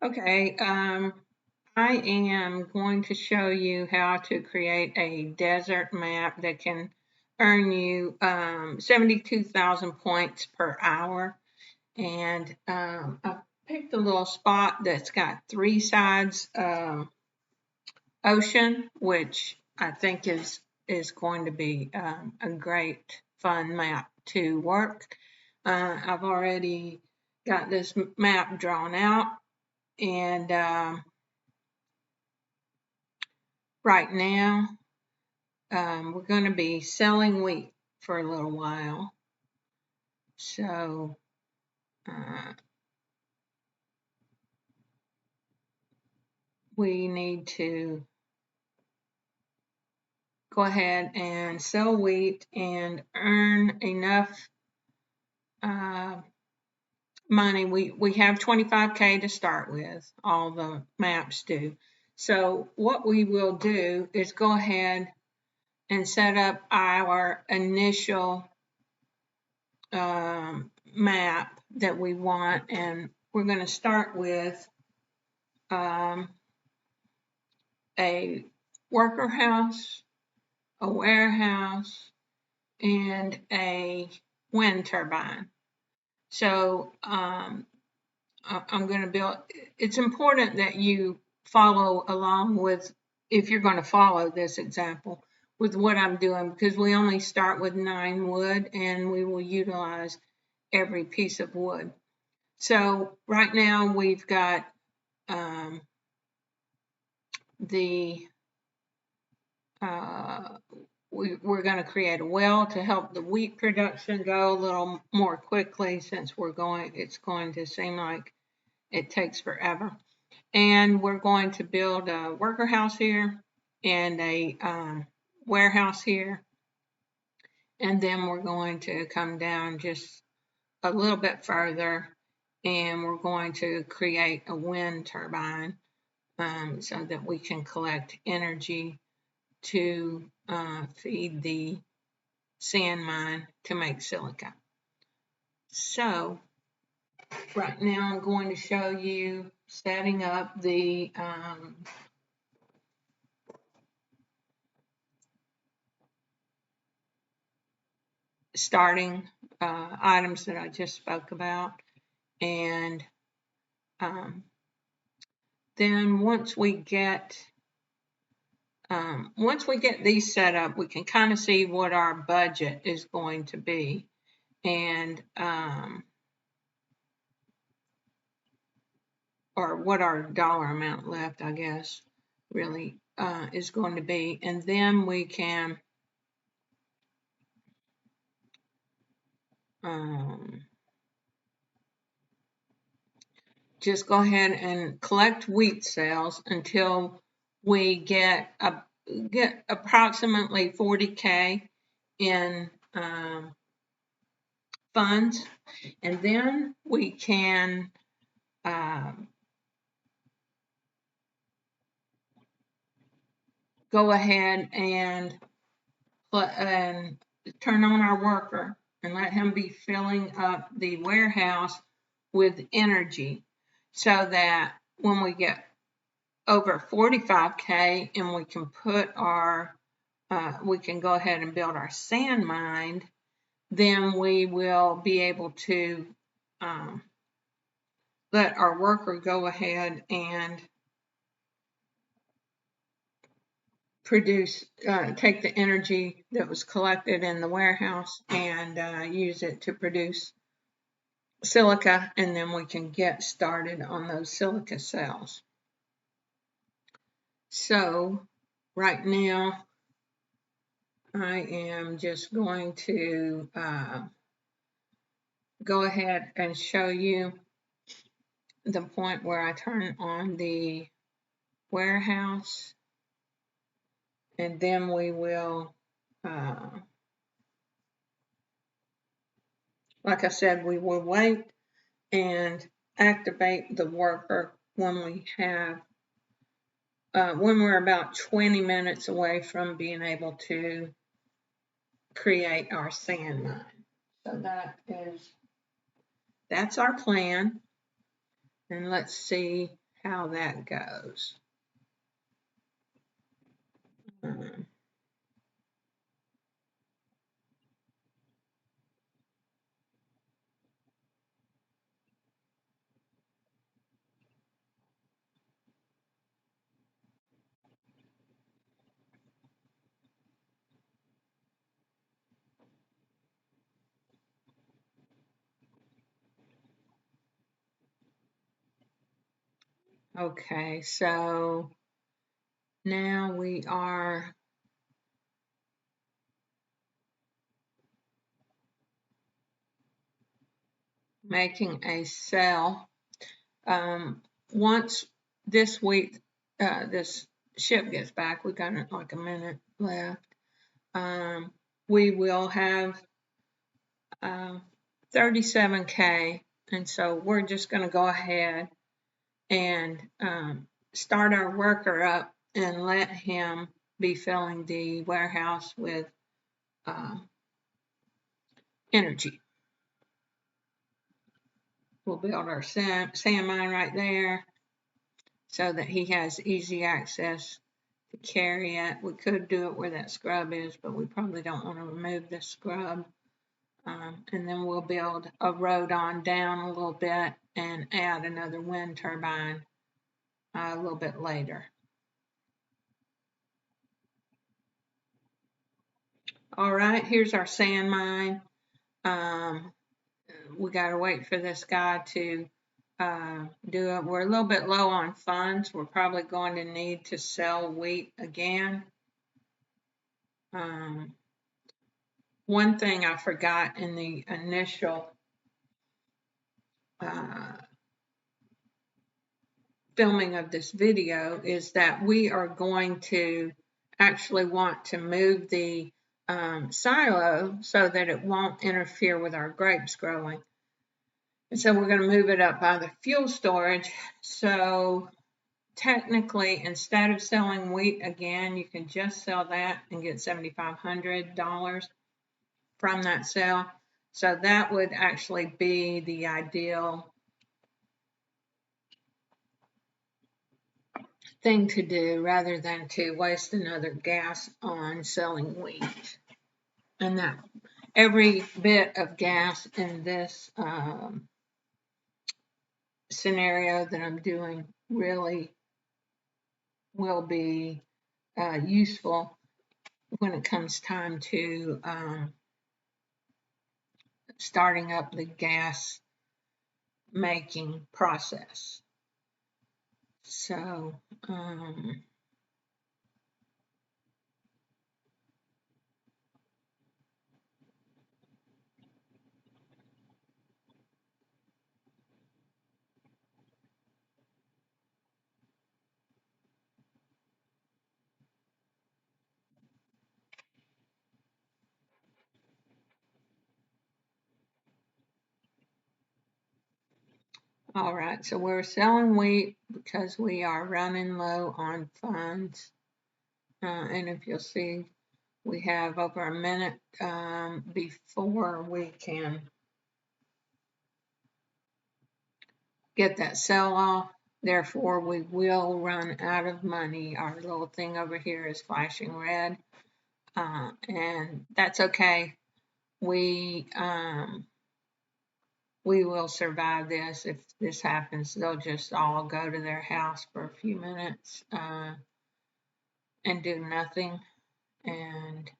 Okay, I am going to show you how to create a desert map that can earn you 72,000 points per hour. And I picked a little spot that's got three sides ocean, which I think is going to be a great fun map to work. I've already got this map drawn out, and right now we're going to be selling wheat for a little while. So we need to go ahead and sell wheat and earn enough money. We have 25K to start with, all the maps do. So what we will do is go ahead and set up our initial map that we want, and we're going to start with a worker house, a warehouse, and a wind turbine. So I'm going to build, it's important that you follow along with, if you're going to follow this example, with what I'm doing, because we only start with 9 wood and we will utilize every piece of wood. So right now we've got the we're going to create a well to help the wheat production go a little more quickly, since it's going to seem like it takes forever. And we're going to build a worker house here and a warehouse here. And then we're going to come down just a little bit further, and we're going to create a wind turbine so that we can collect energy to feed the sand mine to make silica. So right now I'm going to show you setting up the starting items that I just spoke about. And then once we get these set up, we can kind of see what our budget is going to be. And or what our dollar amount left, I guess, really is going to be. And then we can just go ahead and collect wheat sales until we get approximately 40K in funds, and then we can go ahead and turn on our worker and let him be filling up the warehouse with energy, so that when we get over 45K and we can put our we can go ahead and build our sand mine, then we will be able to let our worker go ahead and produce, take the energy that was collected in the warehouse and use it to produce silica, and then we can get started on those silica cells. So right now I am just going to go ahead and show you the point where I turn on the warehouse, and then we will, like I said, we will wait and activate the worker when we have, when we're about 20 minutes away from being able to create our sand mine. So that's our plan. And let's see how that goes. Um, okay, so now we are making a cell. Once this week, this ship gets back, we got like a minute left. We will have 37K, and so we're just going to go ahead and start our worker up and let him be filling the warehouse with uh, energy. We'll build our sand mine right there so that he has easy access to carry it. We could do it where that scrub is, but we probably don't want to remove the scrub. And then we'll build a road on down a little bit and add another wind turbine a little bit later. All right, here's our sand mine. We got to wait for this guy to do it. We're a little bit low on funds. We're probably going to need to sell wheat again. One thing I forgot in the initial filming of this video is that we are going to actually want to move the silo so that it won't interfere with our grapes growing. And so we're going to move it up by the fuel storage. So technically, instead of selling wheat again, you can just sell that and get $7,500 from that sale. So that would actually be the ideal thing to do rather than to waste another gas on selling wheat. And that every bit of gas in this scenario that I'm doing really will be useful when it comes time to starting up the gas making process. So all right, so we're selling wheat because we are running low on funds. And if you'll see, we have over a minute before we can get that sell off. Therefore, we will run out of money. Our little thing over here is flashing red, and that's okay. We will survive this. If this happens, they'll just all go to their house for a few minutes and do nothing. And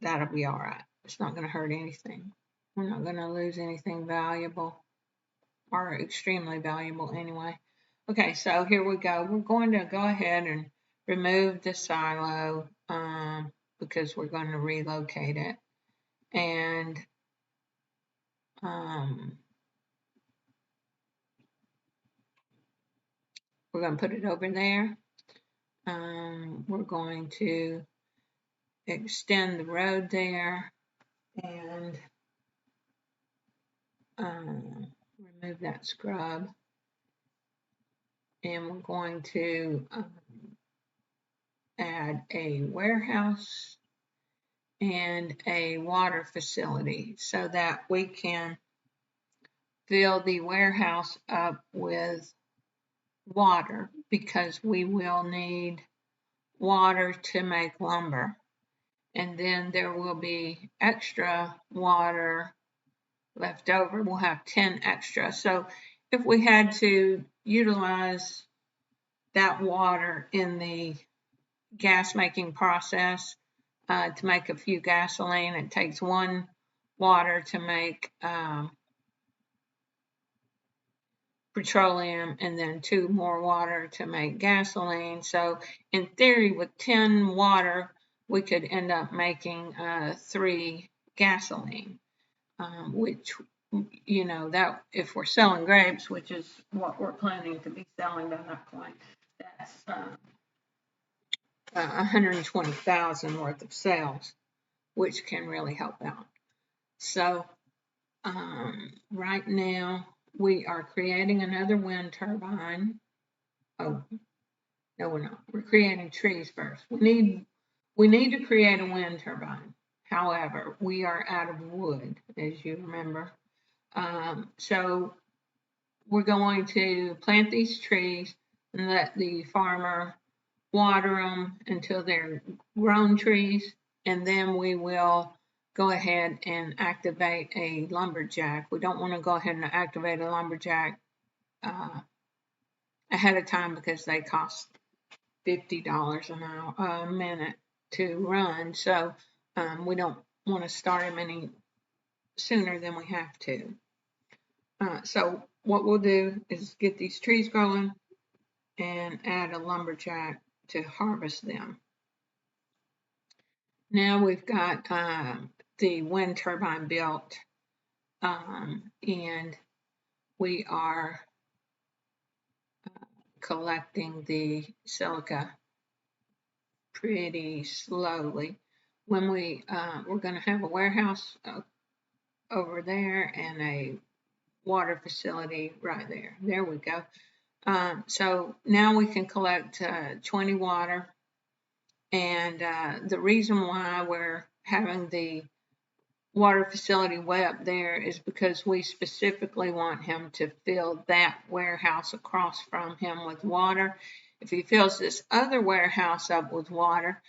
that'll be all right. It's not going to hurt anything. We're not going to lose anything valuable or extremely valuable anyway. Okay, so here we go. We're going to go ahead and remove the silo because we're going to relocate it. And we're going to put it over there. We're going to extend the road there and remove that scrub. And we're going to add a warehouse and a water facility so that we can fill the warehouse up with water because we will need water to make lumber. And then there will be extra water left over. We'll have 10 extra. So if we had to utilize that water in the gas making process to make a few gasoline, it takes one water to make petroleum and then 2 more water to make gasoline. So in theory, with 10 water, we could end up making 3 gasoline, which, you know, that if we're selling grapes, which is what we're planning to be selling by that point, that's 120,000 worth of sales, which can really help out. So right now we are creating another wind turbine. Oh, no, we're not. We're creating trees first. We need to create a wind turbine. However, we are out of wood, as you remember. So we're going to plant these trees and let the farmer water them until they're grown trees, and then we will go ahead and activate a lumberjack. We don't want to go ahead and activate a lumberjack ahead of time because they cost $50 an hour a minute to run. So we don't want to start them any sooner than we have to. So what we'll do is get these trees growing and add a lumberjack to harvest them. Now we've got the wind turbine built, and we are collecting the silica pretty slowly. When we're going to have a warehouse over there and a water facility right there. There we go. So now we can collect 20 water, and the reason why we're having the water facility way up there is because we specifically want him to fill that warehouse across from him with water. If he fills this other warehouse up with water,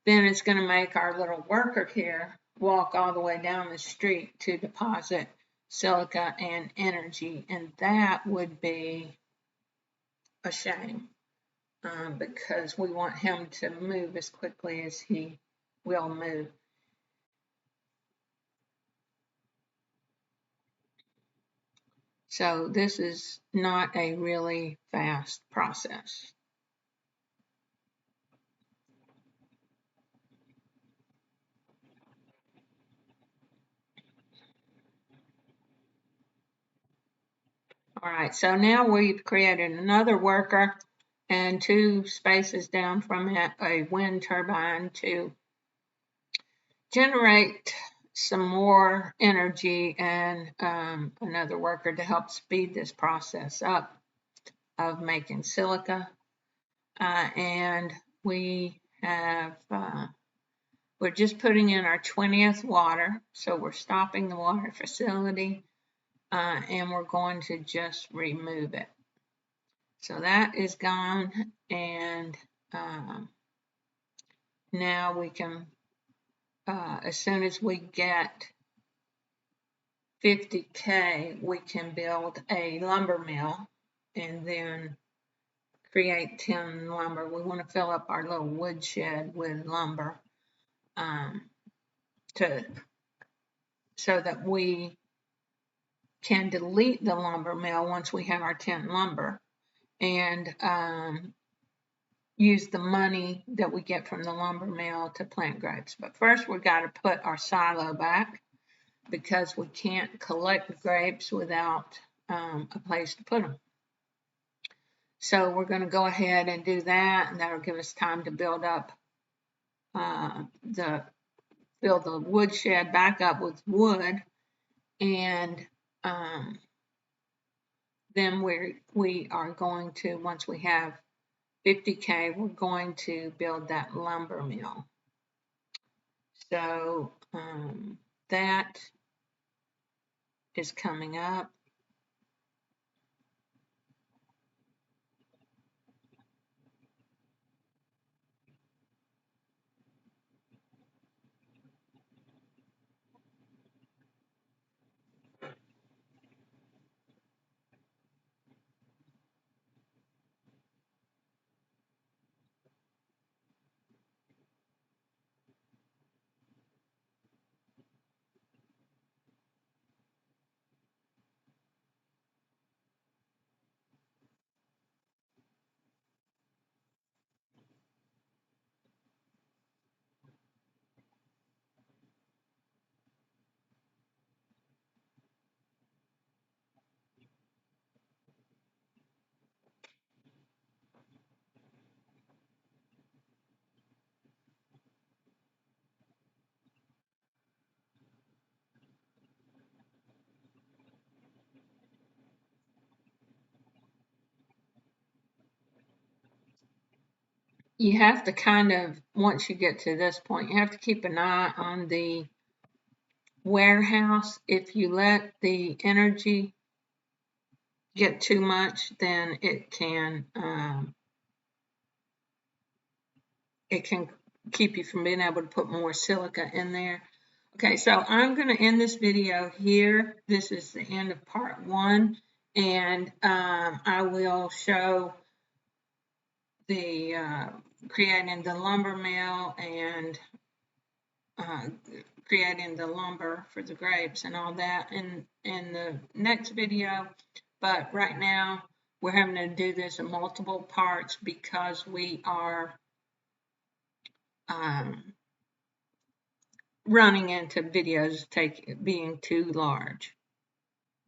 then it's going to make our little worker here walk all the way down the street to deposit silica and energy, and that would be a shame because we want him to move as quickly as he will move. So this is not a really fast process. All right, so now we've created another worker and 2 spaces down from it, a wind turbine to generate some more energy and another worker to help speed this process up of making silica. And we have, we're just putting in our 20th water, so we're stopping the water facility and we're going to just remove it. So that is gone, and now we can, as soon as we get 50K, we can build a lumber mill and then create 10 lumber. We want to fill up our little wood shed with lumber so that we can delete the lumber mill once we have our 10 lumber and use the money that we get from the lumber mill to plant grapes. But first we've got to put our silo back because we can't collect grapes without a place to put them. So we're going to go ahead and do that, and that'll give us time to build up fill the wood shed back up with wood, and then we are going to, once we have 50K, we're going to build that lumber mill. So that is coming up. you have to kind of, once you get to this point, you have to keep an eye on the warehouse. If you let the energy get too much, then it can keep you from being able to put more silica in there. Okay, so I'm going to end this video here. This is the end of part 1, and I will show the creating the lumber mill and creating the lumber for the grapes and all that in the next video. But right now we're having to do this in multiple parts because we are running into videos being too large.